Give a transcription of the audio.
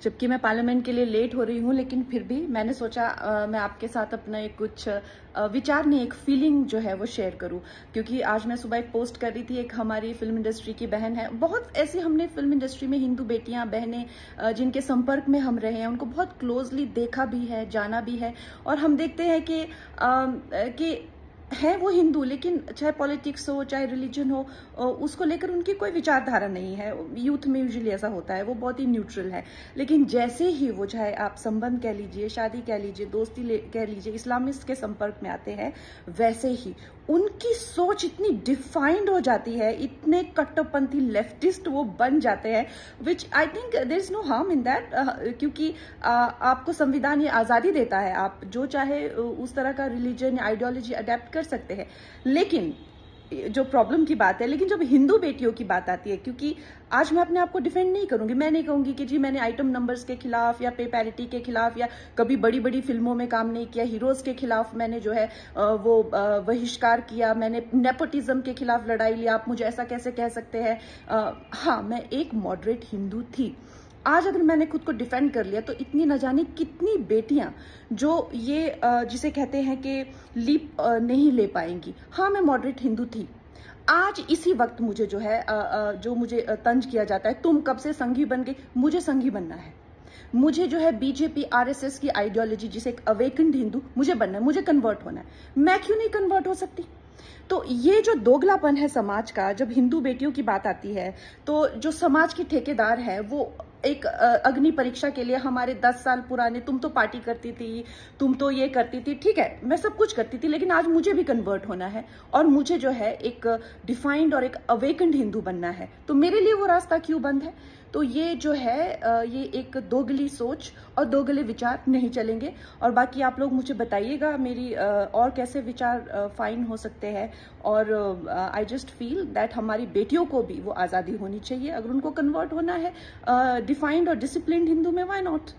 जबकि मैं पार्लियामेंट के लिए लेट हो रही हूँ, लेकिन फिर भी मैंने सोचा मैं आपके साथ अपना एक कुछ विचार नहीं, एक फीलिंग जो है वो शेयर करूँ। क्योंकि आज मैं सुबह एक पोस्ट कर रही थी, एक हमारी फिल्म इंडस्ट्री की बहन है, बहुत ऐसी हमने फिल्म इंडस्ट्री में हिंदू बेटियां बहनें जिनके संपर्क में हम रहे हैं, उनको बहुत क्लोजली देखा भी है, जाना भी है, और हम देखते हैं कि है वो हिंदू, लेकिन चाहे पॉलिटिक्स हो चाहे रिलीजन हो, उसको लेकर उनकी कोई विचारधारा नहीं है। यूथ में यूजुअली ऐसा होता है, वो बहुत ही न्यूट्रल है। लेकिन जैसे ही वो, चाहे आप संबंध कह लीजिए, शादी कह लीजिए, दोस्ती कह लीजिए, इस्लामिस्ट के संपर्क में आते हैं, वैसे ही उनकी सोच इतनी डिफाइंड हो जाती है, इतने कट्टरपंथी लेफ्टिस्ट वो बन जाते हैं, which I think there is no harm in that, क्योंकि आपको संविधान ये आजादी देता है, आप जो चाहे उस तरह का रिलीजन आइडियोलॉजी अडेप्ट कर सकते हैं। लेकिन जो प्रॉब्लम की बात है, लेकिन जब हिंदू बेटियों की बात आती है, क्योंकि आज मैं अपने आप को डिफेंड नहीं करूंगी, मैं नहीं कहूंगी कि जी मैंने आइटम नंबर्स के खिलाफ या पे पैरिटी के खिलाफ या कभी बड़ी बड़ी फिल्मों में काम नहीं किया, हीरोज के खिलाफ मैंने जो है वो बहिष्कार किया, मैंने नेपोटिज्म के खिलाफ लड़ाई लिया, आप मुझे ऐसा कैसे कह सकते हैं। हाँ, मैं एक मॉडरेट हिंदू थी। आज अगर मैंने खुद को डिफेंड कर लिया तो इतनी न जाने कितनी बेटियां जो ये जिसे कहते हैं कि लीप नहीं ले पाएंगी। हाँ, मैं मॉडरेट हिंदू थी। आज इसी वक्त मुझे जो है जो मुझे तंज किया जाता है, तुम कब से संघी बन गई, मुझे संघी बनना है। मुझे जो है बीजेपी आरएसएस की आइडियोलॉजी, जिसे एक अवेकन्ड हिंदू मुझे बनना है, मुझे कन्वर्ट होना है। मैं क्यों नहीं कन्वर्ट हो सकती? तो ये जो दोगलापन है समाज का, जब हिंदू बेटियों की बात आती है, तो जो समाज की ठेकेदार है वो एक अग्नि परीक्षा के लिए हमारे 10 साल पुराने, तुम तो पार्टी करती थी, तुम तो ये करती थी, ठीक है मैं सब कुछ करती थी, लेकिन आज मुझे भी कन्वर्ट होना है और मुझे जो है एक डिफाइंड और एक अवेकन्ड हिंदू बनना है। तो मेरे लिए वो रास्ता क्यों बंद है? तो ये जो है ये एक दोगली सोच और दोगले विचार नहीं चलेंगे। और बाकी आप लोग मुझे बताइएगा मेरी और कैसे विचार फाइन हो सकते हैं। और आई जस्ट फील दैट हमारी बेटियों को भी वो आज़ादी होनी चाहिए। अगर उनको कन्वर्ट होना है डिफाइंड और डिसिप्लिन्ड हिंदू में, व्हाई नॉट।